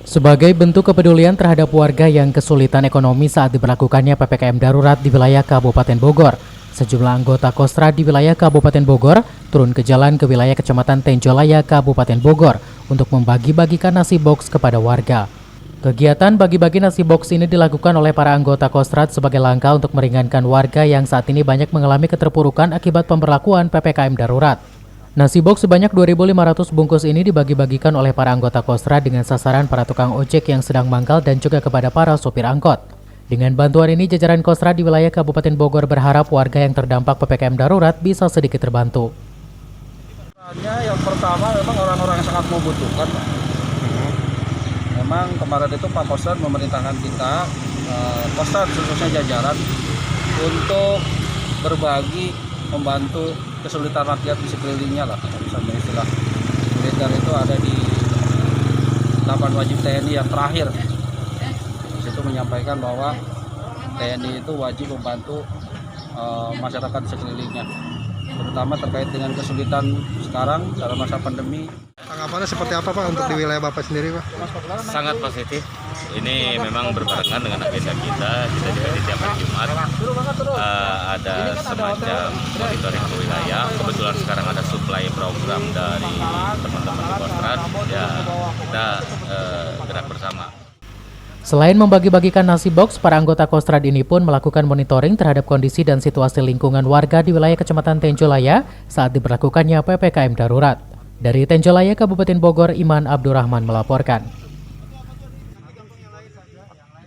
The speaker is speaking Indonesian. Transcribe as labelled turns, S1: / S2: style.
S1: Sebagai bentuk kepedulian terhadap warga yang kesulitan ekonomi saat diberlakukannya PPKM darurat di wilayah Kabupaten Bogor, sejumlah anggota Kostrad di wilayah Kabupaten Bogor turun ke jalan ke wilayah Kecamatan Tenjolaya, Kabupaten Bogor untuk membagi-bagikan nasi box kepada warga. Kegiatan bagi-bagi nasi box ini dilakukan oleh para anggota Kostrad sebagai langkah untuk meringankan warga yang saat ini banyak mengalami keterpurukan akibat pemberlakuan PPKM darurat. Nasi box sebanyak 2.500 bungkus ini dibagi-bagikan oleh para anggota Kostrad dengan sasaran para tukang ojek yang sedang mangkal dan juga kepada para sopir angkot. Dengan bantuan ini, jajaran Kostrad di wilayah Kabupaten Bogor berharap warga yang terdampak PPKM darurat bisa sedikit terbantu.
S2: Yang pertama memang orang-orang yang sangat membutuhkan, Pak. Memang kemarin itu Pak Kostrad memerintahkan kita, Kostrad khususnya jajaran, untuk berbagi, membantu kesulitan rakyat di sekelilingnya lah, misalnya istilah militer itu ada di 8 wajib TNI yang terakhir. Di situ menyampaikan bahwa TNI itu wajib membantu masyarakat di sekelilingnya, terutama terkait dengan kesulitan sekarang dalam masa pandemi.
S3: Tanggapannya seperti apa Pak untuk di wilayah Bapak sendiri Pak?
S4: Sangat positif. Ini memang berbarengan dengan agenda kita juga di tiap hari Jumat ada semacam monitoring ke wilayah. Kebetulan sekarang ada supply program dari teman-teman di Kostrad, ya kita gerak bersama.
S1: Selain membagi-bagikan nasi box, para anggota Kostrad ini pun melakukan monitoring terhadap kondisi dan situasi lingkungan warga di wilayah Kecamatan Tenjolaya saat diberlakukannya PPKM darurat. Dari Tenjolaya, Kabupaten Bogor, Iman Abdurrahman melaporkan.